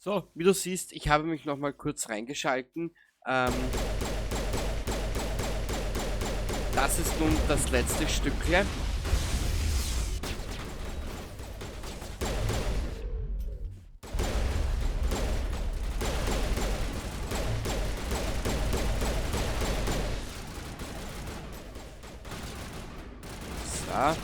So, wie du siehst, ich habe mich noch mal kurz reingeschalten. Ähm, Das ist nun das letzte Stückle. So.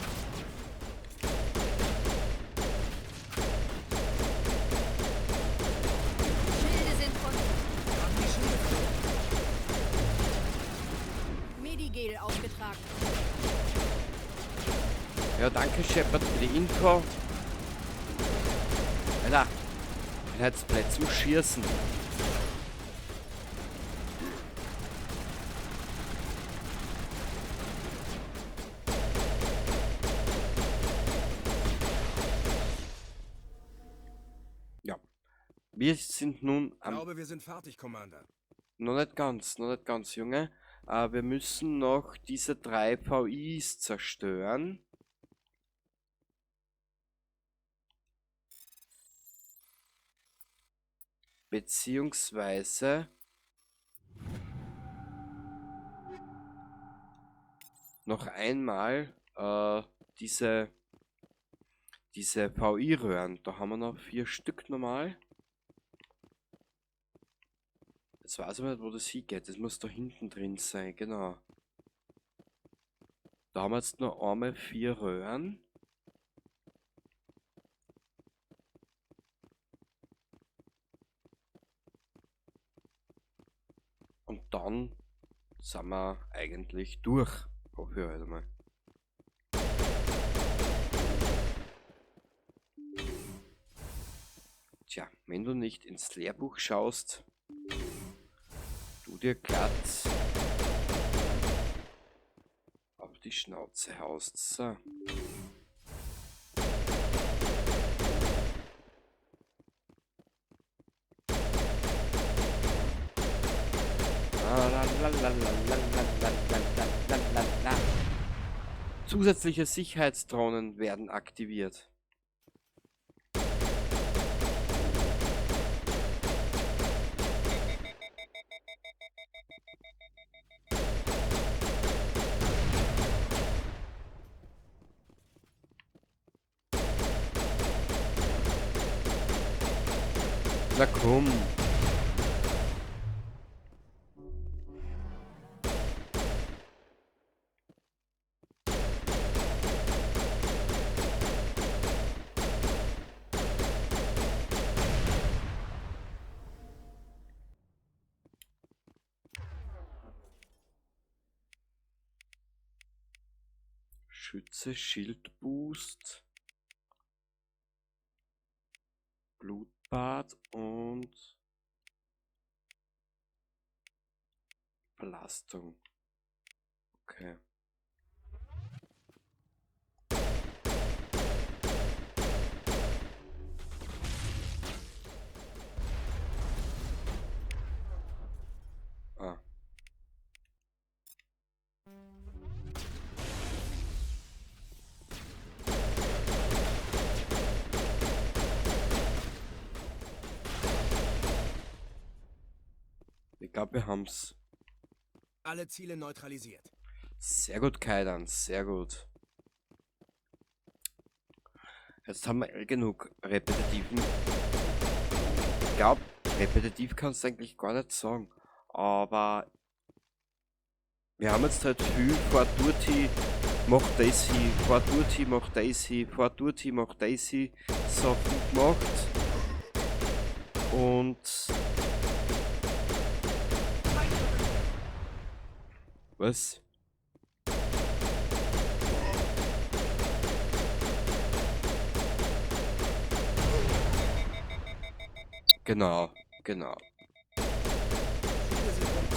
Schilde sind von Haben die Schilde verloren? Medigel aufgetragen. Ja, danke Shepard für die Info. Alter, ich bin jetzt blöd zum Schießen. Ja, wir sind nun Ich am... glaube, wir sind fertig, Commander. noch nicht ganz, Junge. Wir müssen noch diese 3 VIs zerstören. Beziehungsweise noch einmal diese VI-Röhren. Da haben wir noch 4 Stück normal. Jetzt weiß ich nicht, wo das hingeht. Das muss da hinten drin sein, genau. Da haben wir jetzt noch einmal 4 Röhren. Und dann sind wir eigentlich durch. Hoffe ich halt mal. Tja, wenn du nicht ins Lehrbuch schaust, du dir glatt auf die Schnauze haust. So. Zusätzliche Sicherheitsdrohnen werden aktiviert. Na komm. Schütze, Schildboost, Blutbad und Belastung. Okay. Ah. Ich glaube, wir haben's. Alle Ziele neutralisiert. Sehr gut, Kaidan, sehr gut. Jetzt haben wir genug repetitiven. Ich glaube, repetitiv kannst du eigentlich gar nicht sagen. Aber wir haben jetzt halt viel Forturti macht Daisy, Forturti macht Daisy, Forturti macht Daisy Sachen gemacht. Und was? Genau, genau. Schilde sind runter.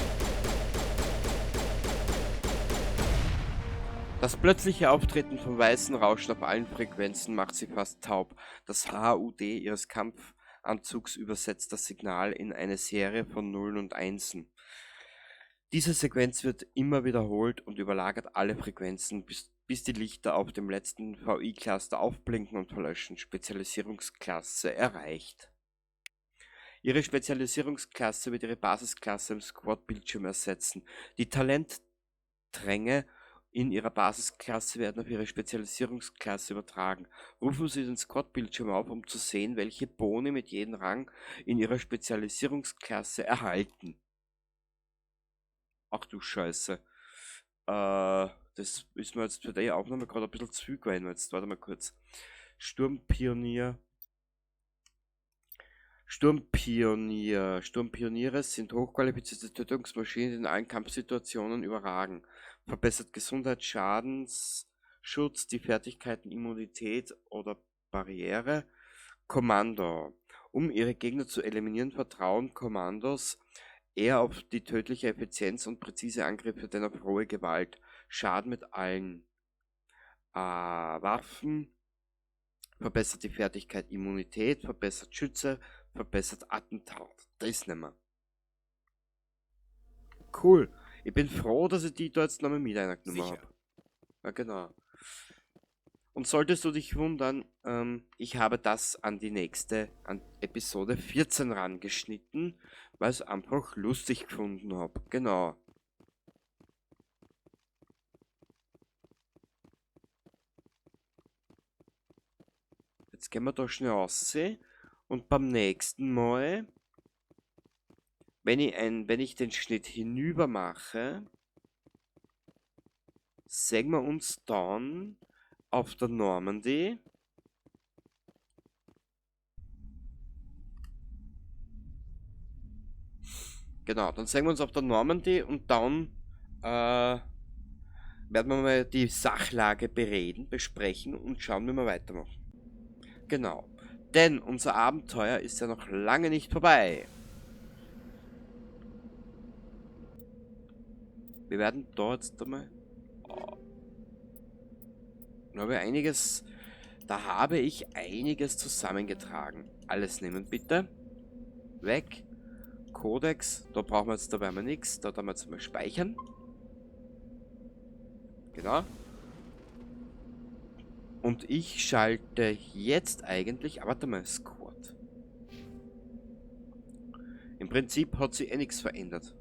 Das plötzliche Auftreten von weißen Rauschen auf allen Frequenzen macht sie fast taub. Das HUD ihres Kampfanzugs übersetzt das Signal in eine Serie von Nullen und Einsen. Diese Sequenz wird immer wiederholt und überlagert alle Frequenzen, bis die Lichter auf dem letzten VI-Cluster aufblinken und verlöschen. Spezialisierungsklasse erreicht. Ihre Spezialisierungsklasse wird Ihre Basisklasse im Squad-Bildschirm ersetzen. Die Talentränge in Ihrer Basisklasse werden auf Ihre Spezialisierungsklasse übertragen. Rufen Sie den Squad-Bildschirm auf, um zu sehen, welche Boni mit jedem Rang in Ihrer Spezialisierungsklasse erhalten. Ach du Scheiße. Das ist mir jetzt für die Aufnahme gerade ein bisschen zu gewesen. Jetzt warte mal kurz. Sturmpioniere sind hochqualifizierte Tötungsmaschinen, die in allen Kampfsituationen überragen. Verbessert Gesundheit, Schadensschutz, die Fertigkeiten Immunität oder Barriere. Kommando. Um ihre Gegner zu eliminieren, vertrauen Kommandos eher auf die tödliche Effizienz und präzise Angriffe, denn auf rohe Gewalt. Schaden mit allen Waffen. Verbessert die Fertigkeit Immunität, verbessert Schütze, verbessert Attentat. Das nehmen wir. Cool. Ich bin froh, dass ich die da jetzt nochmal mit reingenommen Sicher. habe. Ja, genau. Und solltest du dich wundern, ich habe das an Episode 14 rangeschnitten, weil ich es einfach lustig gefunden habe. Genau. Jetzt gehen wir da schnell aussehen und beim nächsten Mal, wenn ich den Schnitt hinüber mache, sehen wir uns dann auf der Normandy. Genau, dann sehen wir uns auf der Normandy und dann werden wir mal die Sachlage besprechen und schauen, wie wir weitermachen. Genau, denn unser Abenteuer ist ja noch lange nicht vorbei. Wir werden dort jetzt einmal... Da habe ich einiges zusammengetragen. Alles nehmen bitte. Weg. Codex, da brauchen wir jetzt dabei mal nichts. Da haben wir jetzt mal speichern. Genau. Und ich schalte jetzt eigentlich... warte mal, Squad. Im Prinzip hat sich eh nichts verändert.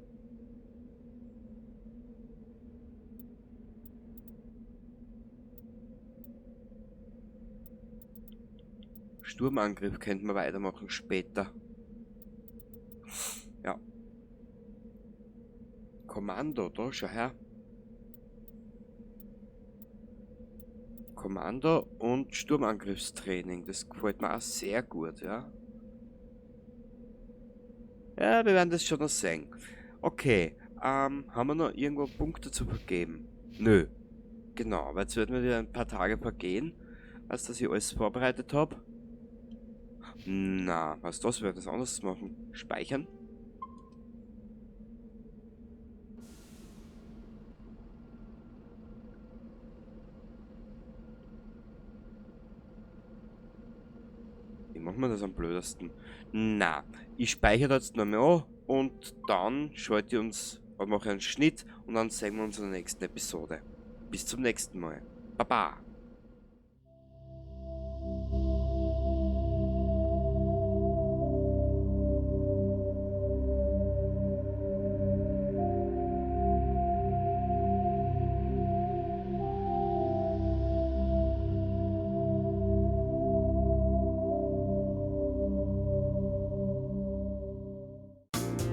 Sturmangriff könnten wir weitermachen später. Ja. Kommando, da schau her. Kommando und Sturmangriffstraining, das gefällt mir auch sehr gut, ja. Ja, wir werden das schon noch sehen. Okay, haben wir noch irgendwo Punkte zu vergeben? Nö. Genau, weil jetzt werden wir wieder ein paar Tage vergehen, als dass ich alles vorbereitet habe. Na, was das? Wir werden das anders machen. Speichern. Wie machen wir das am blödesten? Na, ich speichere jetzt noch mal an und dann schalte ich uns, mache einen Schnitt und dann sehen wir uns in der nächsten Episode. Bis zum nächsten Mal. Baba!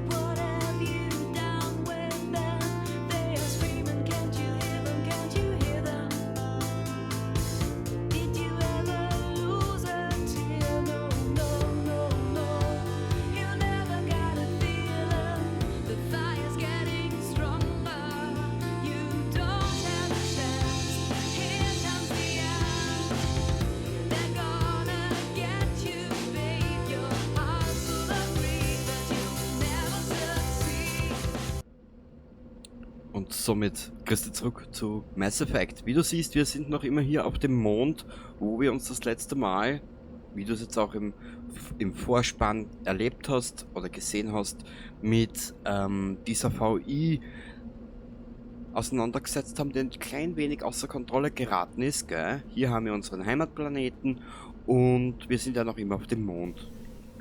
What have you done with them? They are screaming, can't you hear them? Can't you hear them? Did you ever lose a tear? No, no, no, no. You never got a feeling. The fire's getting stronger. You don't have a chance. Here comes the end. They're gonna get you, babe. Your heart's full of grief, but you'll never succeed. Und somit kriegst du zurück zu Mass Effect. Wie du siehst, wir sind noch immer hier auf dem Mond, wo wir uns das letzte Mal, wie du es jetzt auch im Vorspann erlebt hast oder gesehen hast, mit dieser VI auseinandergesetzt haben, der ein klein wenig außer Kontrolle geraten ist. Gell? Hier haben wir unseren Heimatplaneten und wir sind ja noch immer auf dem Mond.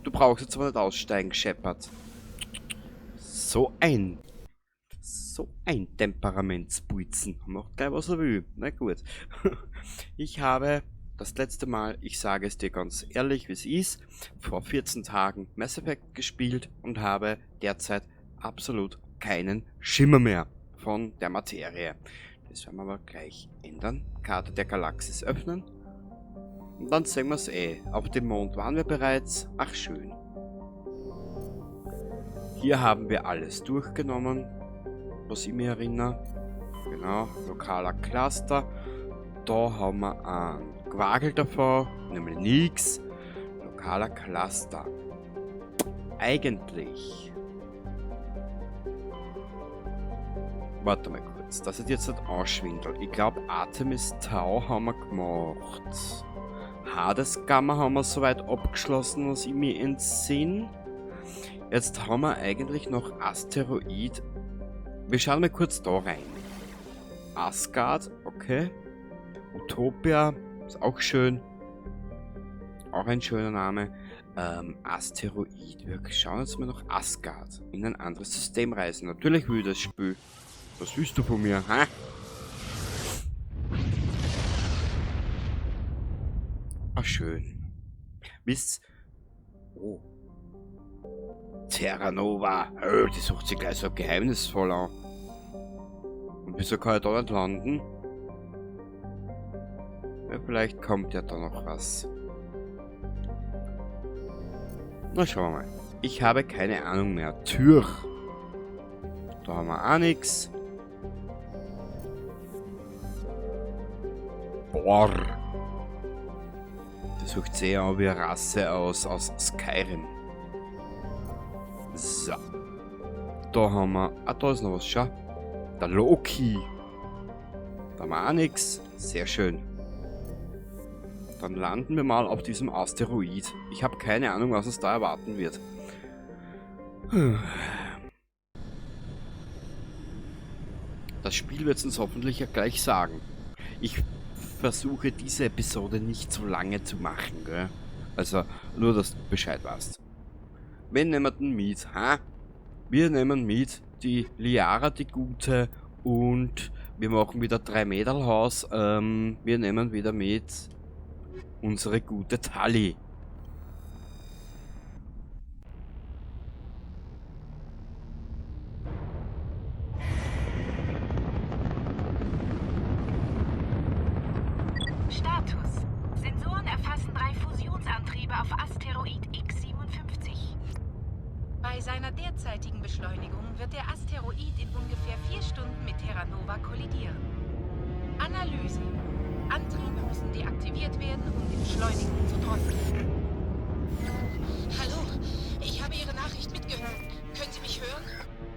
Du brauchst jetzt aber nicht aussteigen, Shepard. So ein Temperamentsbuizen. Macht gleich, was er will. Na gut. Ich habe das letzte Mal, ich sage es dir ganz ehrlich, wie es ist, vor 14 Tagen Mass Effect gespielt und habe derzeit absolut keinen Schimmer mehr von der Materie. Das werden wir aber gleich ändern. Karte der Galaxis öffnen. Und dann sehen wir es eh. Auf dem Mond waren wir bereits. Ach schön. Hier haben wir alles durchgenommen, was ich mir erinnere. Genau, lokaler Cluster. Da haben wir einen Quagel davor, nämlich nix. Lokaler Cluster. Eigentlich. Warte mal kurz, dass ich jetzt nicht anschwindel. Ich glaube, Artemis Tau haben wir gemacht. Hades Gamma haben wir soweit abgeschlossen, was ich mir entsinne. Jetzt haben wir eigentlich noch Asteroid. Wir schauen mal kurz da rein. Asgard, okay. Utopia, ist auch schön. Auch ein schöner Name. Asteroid. Wir schauen jetzt mal noch Asgard. In ein anderes System reisen. Natürlich will ich das Spiel. Was willst du von mir, hä? Ach, schön. Wisst. Oh. Terra Nova. Oh, die sucht sich gleich so geheimnisvoll an. Und wieso kann ich da nicht landen? Ja, vielleicht kommt ja da noch was. Na, schauen wir mal. Ich habe keine Ahnung mehr. Tür. Da haben wir auch nichts. Boah. Das sucht sehr an wie eine Rasse aus Skyrim. So. Da haben wir... Ah, da ist noch was, schau. Der Loki. Da haben wir auch nichts. Sehr schön. Dann landen wir mal auf diesem Asteroid. Ich habe keine Ahnung, was uns da erwarten wird. Das Spiel wird es uns hoffentlich ja gleich sagen. Ich versuche diese Episode nicht so lange zu machen, gell? Also, nur, dass du Bescheid weißt. Wen nehmen wir denn mit, ha? Wir nehmen mit die Liara, die Gute, und wir machen wieder 3 Mädel Haus. Wir nehmen wieder mit unsere gute Tali. Status. Sensoren erfassen 3 Fusionsantriebe auf Asteroid X57. Bei seiner derzeitigen Beschleunigung wird der Asteroid in ungefähr 4 Stunden mit Terra Nova kollidieren. Analyse. Antriebe müssen deaktiviert werden, um die Beschleunigung zu drosseln. Hallo, ich habe Ihre Nachricht mitgehört. Können Sie mich hören?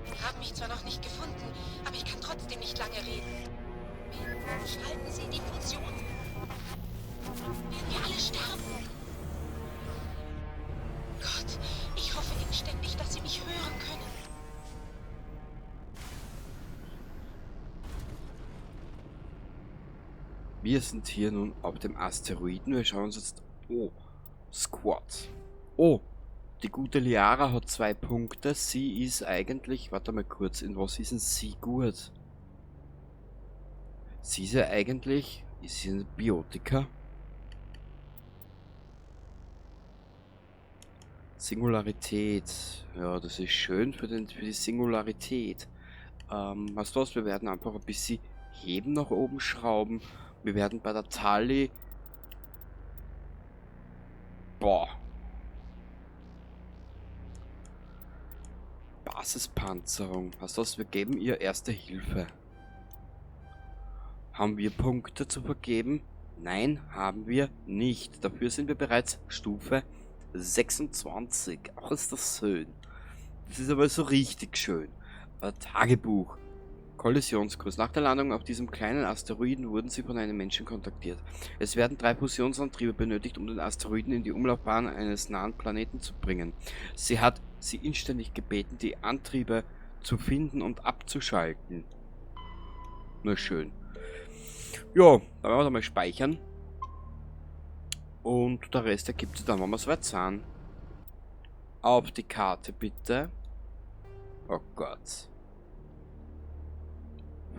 Sie haben mich zwar noch nicht gefunden, aber ich kann trotzdem nicht lange reden. Schalten Sie die Fusion. Werden wir alle sterben? Gott, ich hoffe inständig, dass Sie mich hören können. Wir sind hier nun auf dem Asteroiden. Wir schauen uns jetzt... Oh, Squad. Oh, die gute Liara hat 2 Punkte. Sie ist eigentlich... Warte mal kurz, in was ist denn sie gut? Sie ist ja eigentlich... Ist sie eine Biotika? Singularität. Ja, das ist schön für die Singularität. Weißt du was? Wir werden einfach ein bisschen heben nach oben schrauben. Wir werden bei der Tali... Boah. Basispanzerung. Weißt du was? Wir geben ihr erste Hilfe. Haben wir Punkte zu vergeben? Nein, haben wir nicht. Dafür sind wir bereits Stufe 26. Ach, ist das schön. Das ist aber so richtig schön. Tagebuch. Kollisionskurs. Nach der Landung auf diesem kleinen Asteroiden wurden sie von einem Menschen kontaktiert. Es werden 3 Fusionsantriebe benötigt, um den Asteroiden in die Umlaufbahn eines nahen Planeten zu bringen. Sie hat sie inständig gebeten, die Antriebe zu finden und abzuschalten. Na schön. Ja, dann werden wir da mal speichern. Und der Rest ergibt sich dann, wenn wir soweit sind. auf die Karte, bitte. Oh Gott.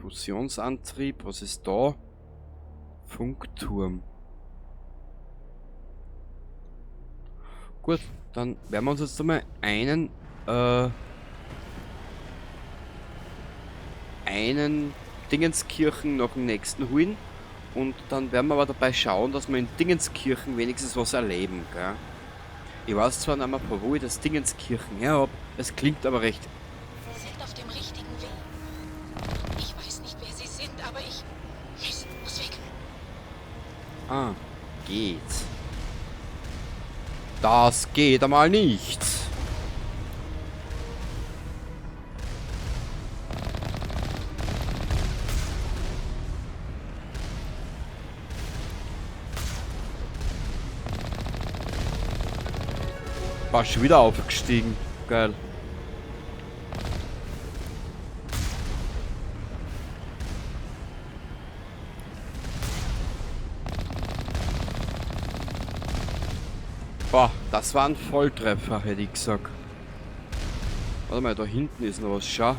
Fusionsantrieb, was ist da? Funkturm. Gut, dann werden wir uns jetzt einmal einen Dingenskirchen nach dem nächsten holen. Und dann werden wir aber dabei schauen, dass wir in Dingenskirchen wenigstens was erleben, gell? Ich weiß zwar nicht mehr, von wo ich das Dingenskirchen her habe, es klingt aber recht. Sie sind auf dem richtigen Weg. Ich weiß nicht, wer Sie sind, aber ich... muss weg. Ah, geht. Das geht einmal nicht. War schon wieder aufgestiegen. Geil. Boah, das war ein Volltreffer, hätte ich gesagt. Warte mal, da hinten ist noch was. Schau.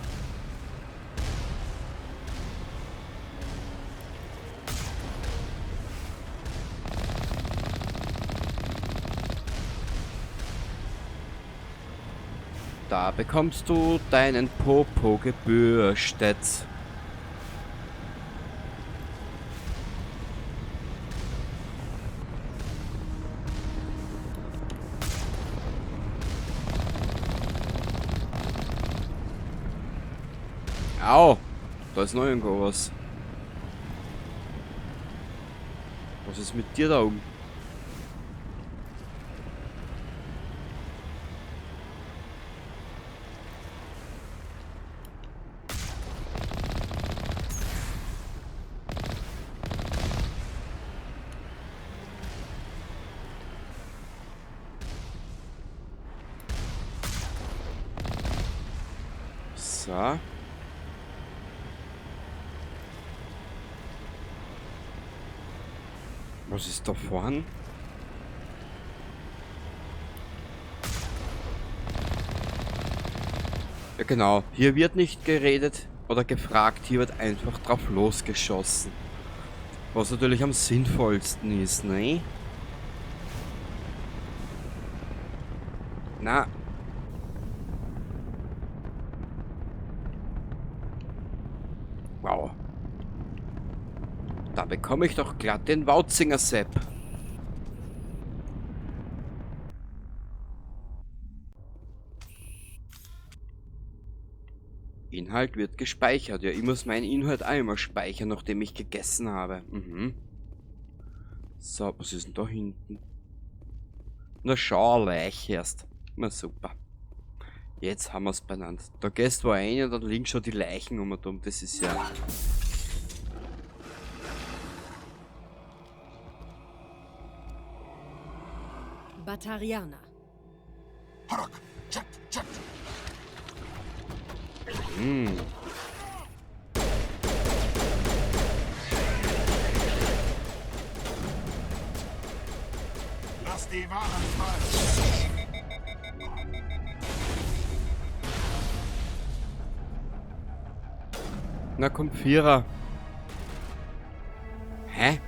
Da bekommst du deinen Popo gebürstet. Au! Da ist noch irgendwo was. Was ist mit dir da oben? So. Was ist da vorne? Ja genau, hier wird nicht geredet oder gefragt, hier wird einfach drauf losgeschossen. Was natürlich am sinnvollsten ist, ne? Na. Wow. Da bekomme ich doch glatt den Wautzinger Sepp. Inhalt wird gespeichert. Ja, ich muss meinen Inhalt einmal speichern, nachdem ich gegessen habe. Mhm. So, was ist denn da hinten? Na schau, Leiche erst. Na super. Jetzt haben wir es benannt. Da gehst du rein und dann liegen schon die Leichen um und um. Das ist ja... Batarianer. Hm. Lass die Waren fallen. Na komm, Vierer. Hä?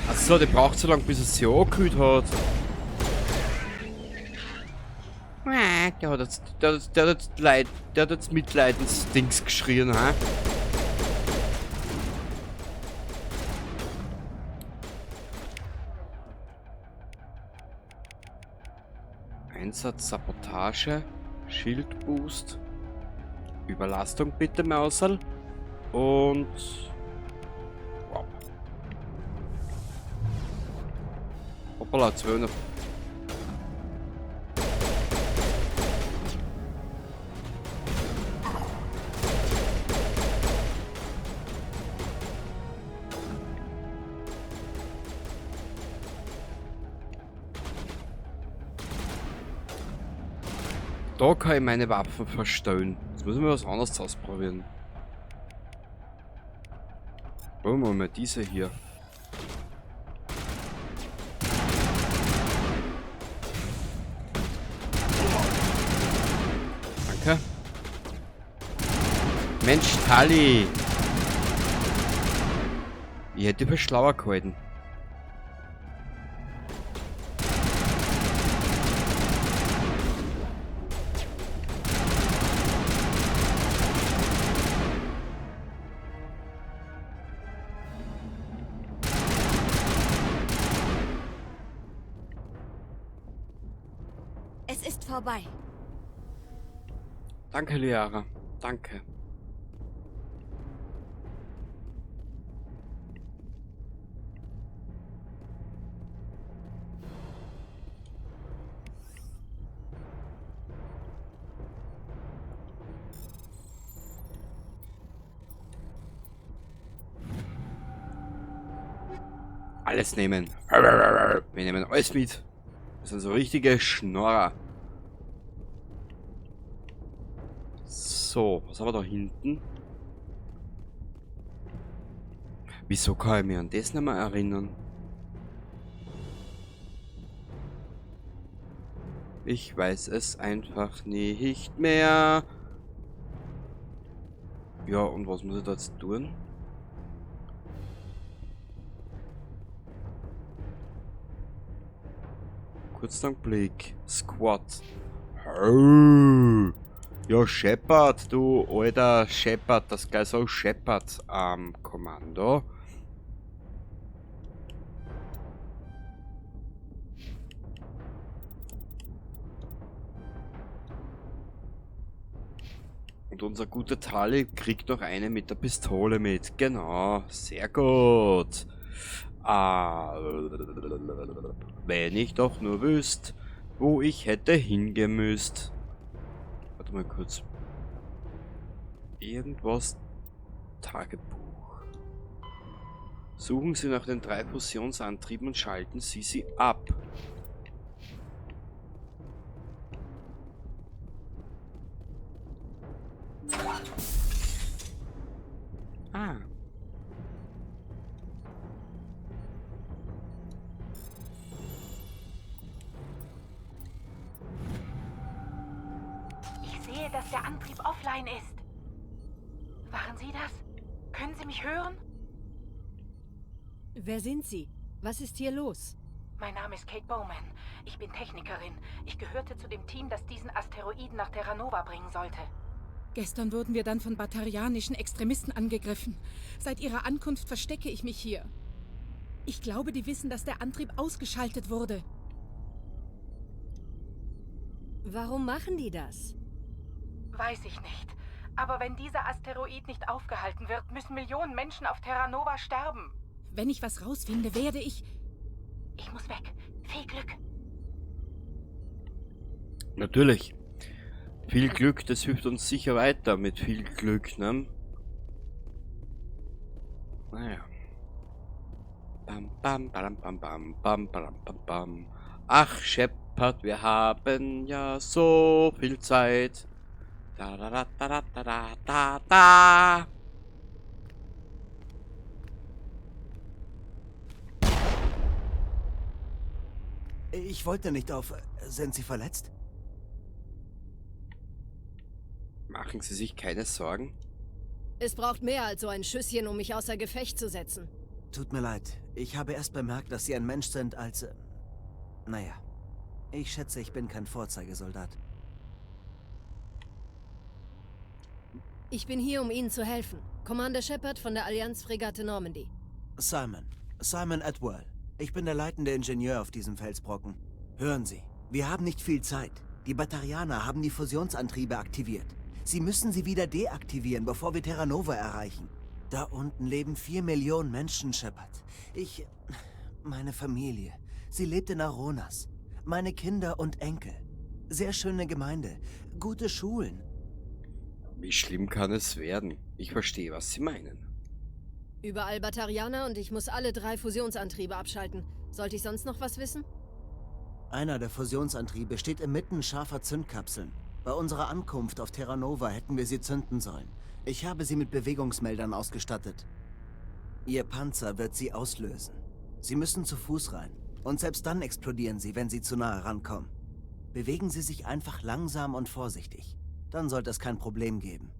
Achso, der braucht so lange, bis er sie angekühlt hat. Der hat jetzt Mitleidensdings geschrien, hä? Einsatz, Sabotage, Schildboost, Überlastung bitte, Mausel. Und... Wow. Hoppala, 200. Da kann ich meine Waffen verstellen. Jetzt müssen wir was anderes ausprobieren. Wollen wir mal diese hier. Mensch, Tali! Ich hätte für schlauer gehalten. Es ist vorbei. Danke, Liara. Danke. Alles nehmen. Wir nehmen alles mit. Das sind so richtige Schnorrer. So, was haben wir da hinten? Wieso kann ich mich an das nicht mehr erinnern? Ich weiß es einfach nicht mehr. Ja, und was muss ich da jetzt tun? Kurz lang Blick. Squat. Ja, Shepard, du alter Shepard, das gleich so Shepard am Kommando. Und unser guter Tali kriegt noch eine mit der Pistole mit. Genau, sehr gut. Wenn ich doch nur wüsste, wo ich hätte hingemüsst. Warte mal kurz. Irgendwas. Tagebuch. Suchen Sie nach den 3 Fusionsantrieben und schalten Sie sie ab. Ah. Ich sehe, dass der Antrieb offline ist. Waren Sie das? Können Sie mich hören? Wer sind Sie? Was ist hier los? Mein Name ist Kate Bowman. Ich bin Technikerin. Ich gehörte zu dem Team, das diesen Asteroiden nach Terra Nova bringen sollte. Gestern wurden wir dann von batarianischen Extremisten angegriffen. Seit ihrer Ankunft verstecke ich mich hier. Ich glaube, die wissen, dass der Antrieb ausgeschaltet wurde. Warum machen die das? Weiß ich nicht. Aber wenn dieser Asteroid nicht aufgehalten wird, müssen Millionen Menschen auf Terra Nova sterben. Wenn ich was rausfinde, werde ich... Ich muss weg. Viel Glück. Natürlich. Viel Glück, das hilft uns sicher weiter mit viel Glück, ne? Naja. Bam, bam, bam, bam, bam, bam, bam, bam, bam. Ach, Shepard, wir haben ja so viel Zeit. Da, da, da, da, da, da, da, da. Ich wollte nicht auf... Sind Sie verletzt? Machen Sie sich keine Sorgen. Es braucht mehr als so ein Schüsschen, um mich außer Gefecht zu setzen. Tut mir leid. Ich habe erst bemerkt, dass Sie ein Mensch sind als... Naja. Ich schätze, ich bin kein Vorzeigesoldat. Ich bin hier, um Ihnen zu helfen. Commander Shepard von der Allianz-Fregatte Normandy. Simon. Simon Atwell. Ich bin der leitende Ingenieur auf diesem Felsbrocken. Hören Sie, wir haben nicht viel Zeit. Die Batarianer haben die Fusionsantriebe aktiviert. Sie müssen sie wieder deaktivieren, bevor wir Terra Nova erreichen. Da unten leben 4 Millionen Menschen, Shepard. Meine Familie. Sie lebt in Aronas. Meine Kinder und Enkel. Sehr schöne Gemeinde. Gute Schulen. Wie schlimm kann es werden? Ich verstehe, was Sie meinen. Überall Batarianer und ich muss alle 3 Fusionsantriebe abschalten. Sollte ich sonst noch was wissen? Einer der Fusionsantriebe steht inmitten scharfer Zündkapseln. Bei unserer Ankunft auf Terra Nova hätten wir sie zünden sollen. Ich habe sie mit Bewegungsmeldern ausgestattet. Ihr Panzer wird sie auslösen. Sie müssen zu Fuß rein. Und selbst dann explodieren sie, wenn sie zu nahe rankommen. Bewegen Sie sich einfach langsam und vorsichtig. Dann sollte es kein Problem geben.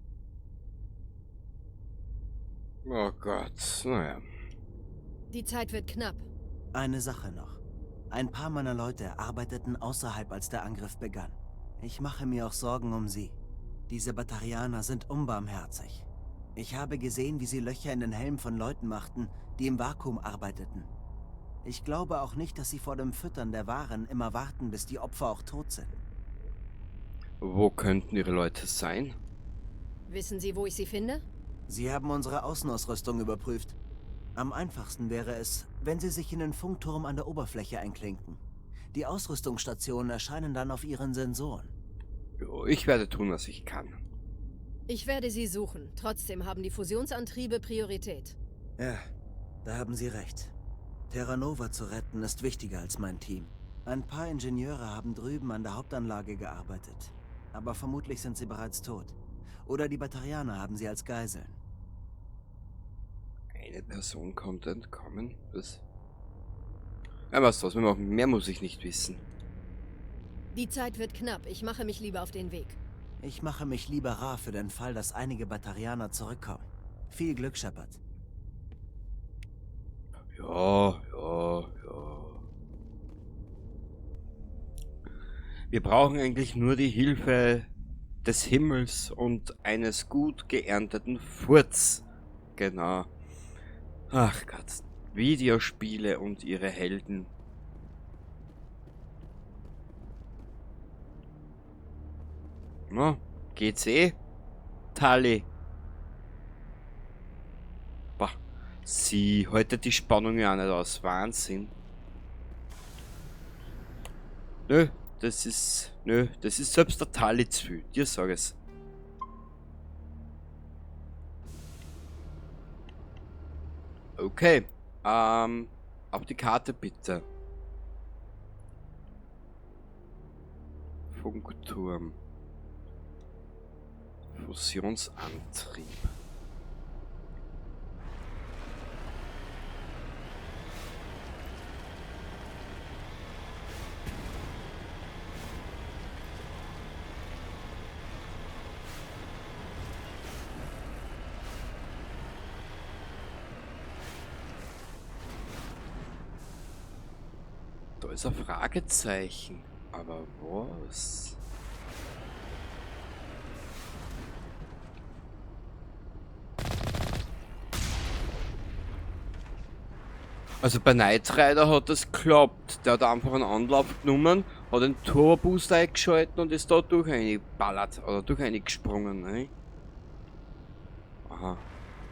Oh Gott, naja. Die Zeit wird knapp. Eine Sache noch. Ein paar meiner Leute arbeiteten außerhalb, als der Angriff begann. Ich mache mir auch Sorgen um sie. Diese Batarianer sind unbarmherzig. Ich habe gesehen, wie sie Löcher in den Helm von Leuten machten, die im Vakuum arbeiteten. Ich glaube auch nicht, dass sie vor dem Füttern der Waren immer warten, bis die Opfer auch tot sind. Wo könnten ihre Leute sein? Wissen Sie, wo ich sie finde? Sie haben unsere Außenausrüstung überprüft. Am einfachsten wäre es, wenn Sie sich in den Funkturm an der Oberfläche einklinken. Die Ausrüstungsstationen erscheinen dann auf Ihren Sensoren. Jo, ich werde tun, was ich kann. Ich werde sie suchen. Trotzdem haben die Fusionsantriebe Priorität. Ja, da haben Sie recht. Terra Nova zu retten ist wichtiger als mein Team. Ein paar Ingenieure haben drüben an der Hauptanlage gearbeitet. Aber vermutlich sind sie bereits tot. Oder die Batarianer haben sie als Geiseln. Eine Person kommt entkommen. Was? Ja, was draus? Mehr muss ich nicht wissen. Die Zeit wird knapp. Ich mache mich lieber auf den Weg. Ich mache mich lieber rar für den Fall, dass einige Batarianer zurückkommen. Viel Glück, Shepard. Ja. Wir brauchen eigentlich nur die Hilfe des Himmels und eines gut geernteten Furz. Genau. Ach Gott. Videospiele und ihre Helden. Na, geht's eh? Tali. Boah, sie haltet die Spannung ja auch nicht aus. Wahnsinn. Nö, das ist selbst der Tali zu viel. Dir sag es. Okay, auf die Karte bitte. Funkturm. Fusionsantrieb. Da ist ein Fragezeichen. Aber was? Also bei Knight Rider hat das geklappt. Der hat einfach einen Anlauf genommen, hat den Turbo-Boost eingeschalten und ist da durch eingeballert oder durch eingesprungen. Ne? Aha.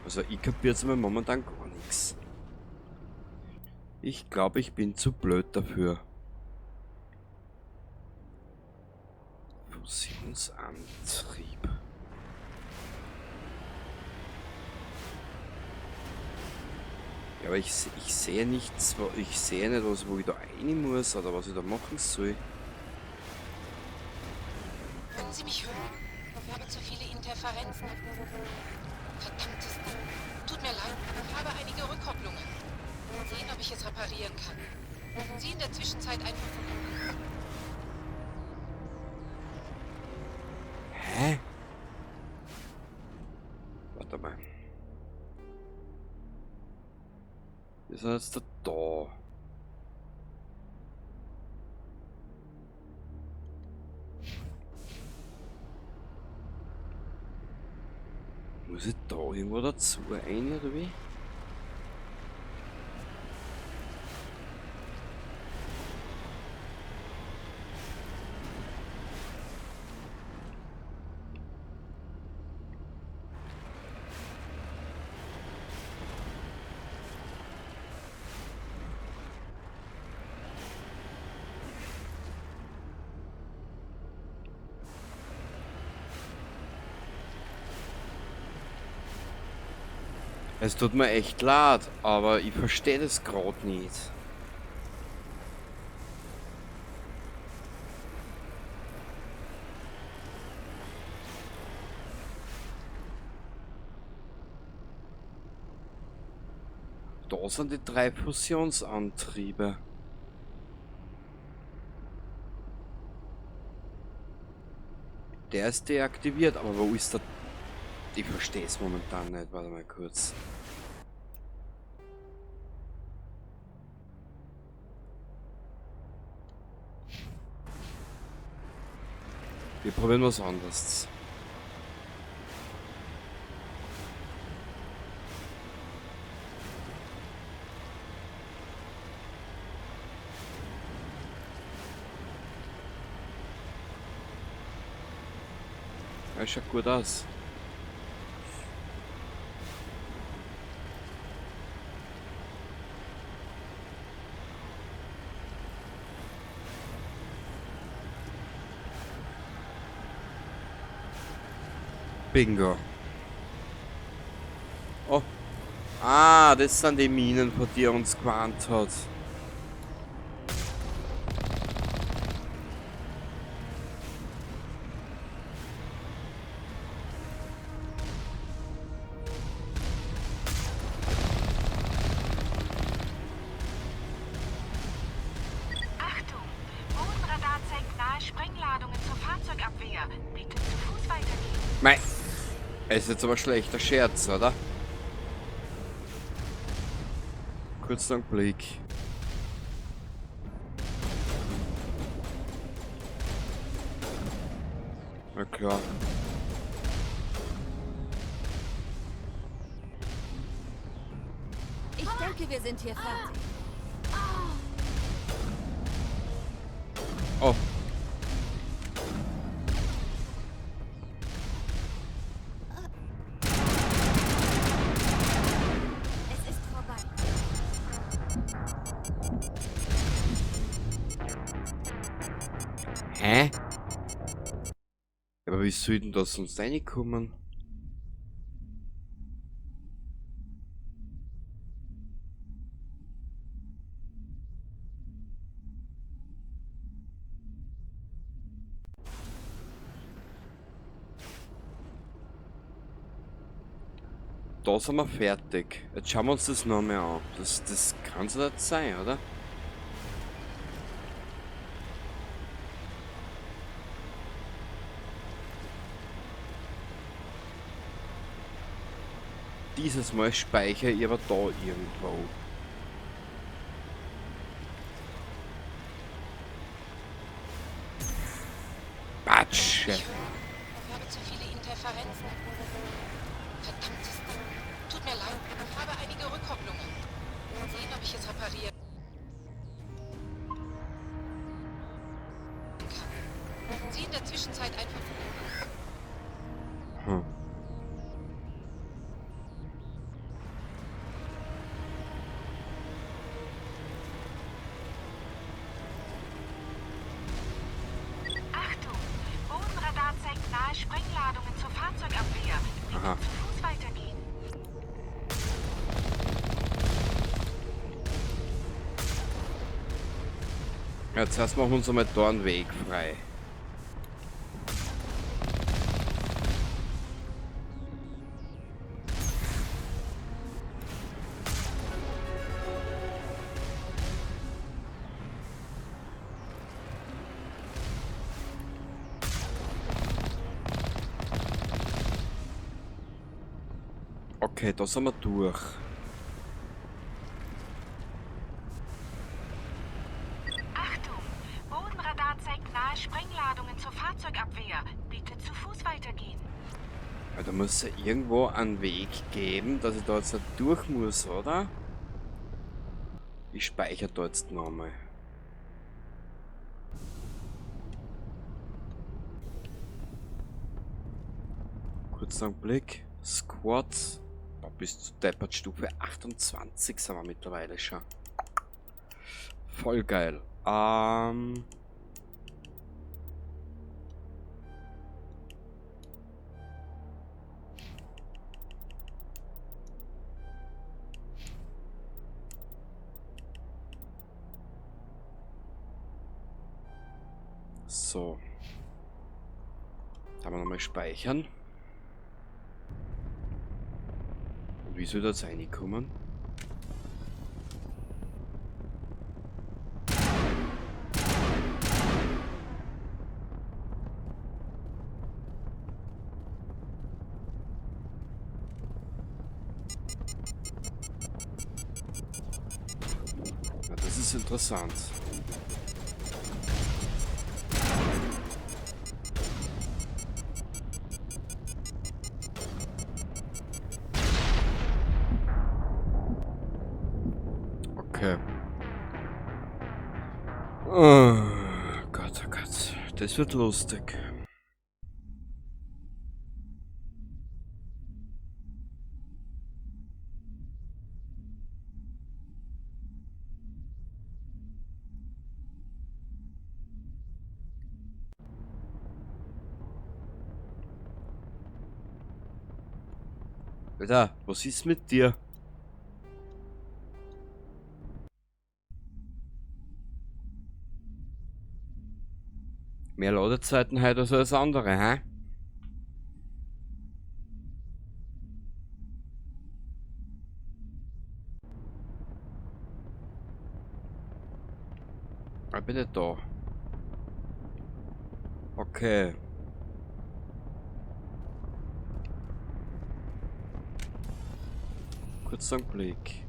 Also ich kapiere jetzt mal momentan gar nichts. Ich glaube, ich bin zu blöd dafür. Fusionsantrieb. Ja, aber ich sehe nichts, ich sehe nicht was, wo ich da rein muss oder was ich da machen soll. Können Sie mich hören? Ich habe zu viele Interferenzen. Verdammtes. Tut mir leid, ich habe einige Rückkopplungen. Sehen, ob ich es reparieren kann. Sie in der Zwischenzeit einfach... Hä? Warte mal. Wir sind jetzt da. Muss ich da irgendwo dazu ein, oder wie? Es tut mir echt leid, aber ich verstehe das gerade nicht. Da sind die 3 Fusionsantriebe. Der ist deaktiviert, aber wo ist der Ich verstehe es momentan nicht. Warte mal kurz. Wir probieren was anderes. Ja, schaut gut aus. Bingo. Oh. Ah, das sind die Minen, von die er uns gewarnt hat. Achtung! Bodenradar zeigt nahe Sprengladungen zur Fahrzeugabwehr. Bitte zu Fuß weitergehen. Mei. Es ist jetzt aber schlechter Scherz, oder? Kurz einen Blick. Na klar. Ich denke, wir sind hier fertig. Oh. Es ist vorbei. Hä? Aber wie soll denn das sonst reinkommen? Da sind wir fertig. Jetzt schauen wir uns das noch mal an. Das kann so nicht sein, oder? Dieses Mal speichere ich aber da irgendwo. Batsche. Ich habe zu viele Interferenzen. Verdammt. Tut mir leid. Ich habe einige Rückkopplungen. Sehen, ob ich es reparieren kann. Sie in der Zwischenzeit einfach... Hm. Achtung! Bodenradar zeigt nahe Sprengladungen zur Fahrzeugabwehr. Bitte Aha. zu Fuß weitergehen. Ja, zuerst machen wir uns einmal da einen Weg frei. Okay, da sind wir durch. Achtung! Bodenradar zeigt nahe Sprengladungen zur Fahrzeugabwehr. Bitte zu Fuß weitergehen. Ja, da muss es ja irgendwo einen Weg geben, dass ich da jetzt nicht durch muss, oder? Ich speichere da jetzt nochmal. Kurz einen Blick. Squad. Boah, bis zu Deppert Stufe 28 sind wir mittlerweile schon. Voll geil. So. Da haben wir nochmal speichern. Und wie soll das reinkommen? interessant. Okay. Oh Gott, oh Gott. Das wird lustig. Alter, was ist mit dir? Mehr Ladezeiten heute als alles andere, hä? Ich bin nicht da. Okay. Kurzer Blick.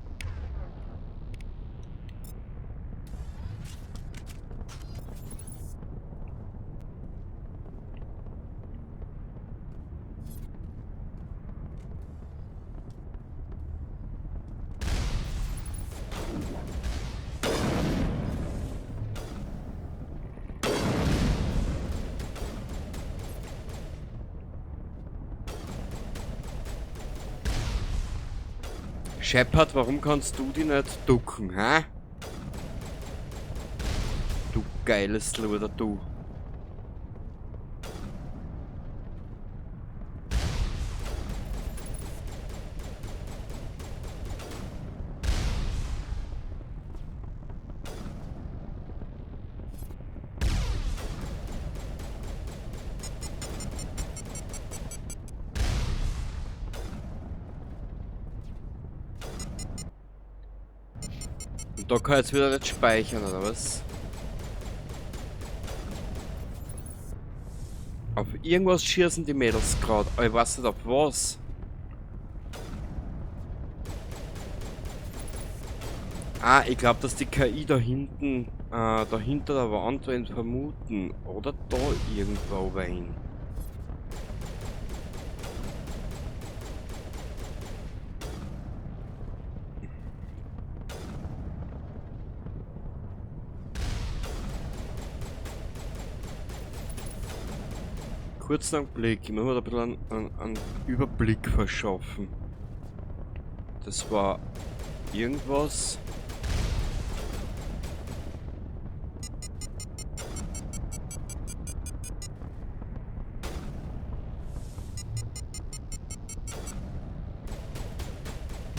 Shepard, warum kannst du die nicht ducken, hä? Du geiles Luder, du. Und da kann ich jetzt wieder nicht speichern, oder was? Auf irgendwas schießen die Mädels gerade, aber ich weiß nicht auf was. Ah, ich glaube, dass die KI da hinten, da hinter der Wand wen vermuten. Oder da irgendwo wen. Kurzen Blick, ich muss mir da ein bisschen einen Überblick verschaffen. Das war irgendwas.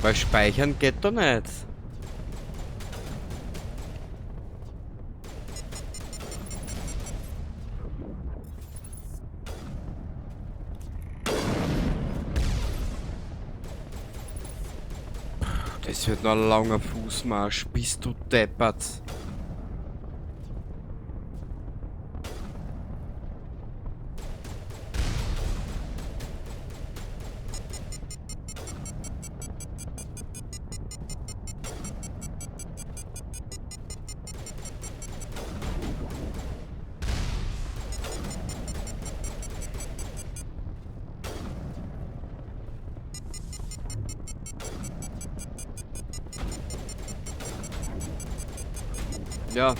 Weil speichern geht da nicht. Das wird noch ein langer Fußmarsch, bist du deppert. Ja.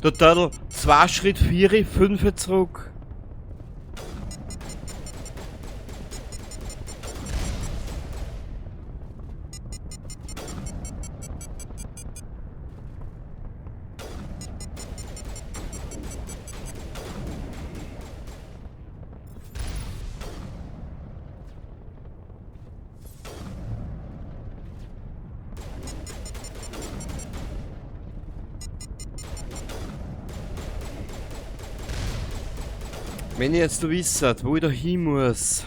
Total 2 Schritt 4, 5 zurück. Wenn ihr jetzt wisst, wo ich da hin muss.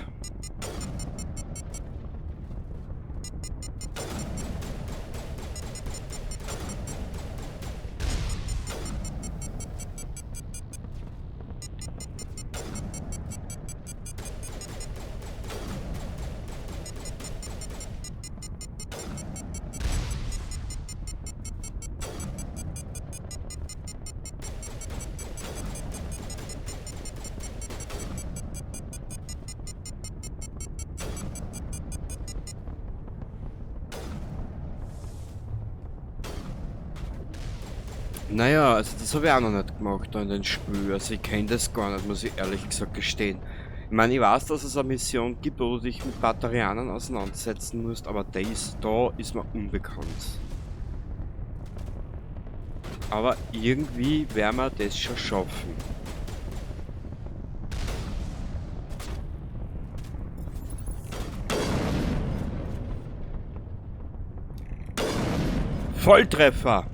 Naja, also das habe ich auch noch nicht gemacht da in dem Spiel. Also ich kenne das gar nicht, muss ich ehrlich gesagt gestehen. Ich meine, ich weiß, dass es eine Mission gibt, wo du dich mit Batarianern auseinandersetzen musst, aber da ist mir unbekannt. Aber irgendwie werden wir das schon schaffen. Volltreffer!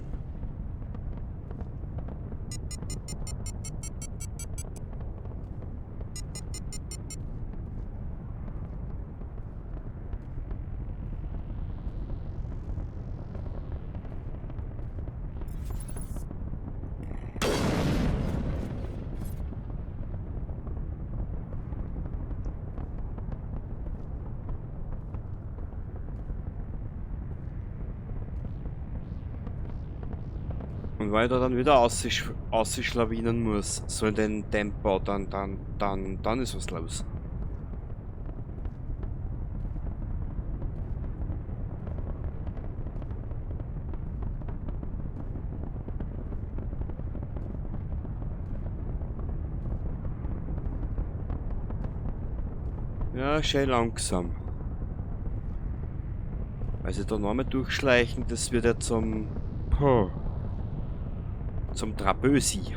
Und weil ich da dann wieder ausschlawinen muss, so in den Tempo, dann ist was los. Ja, schön langsam. Weil sie da nochmal durchschleichen, das wird ja zum Trabösi.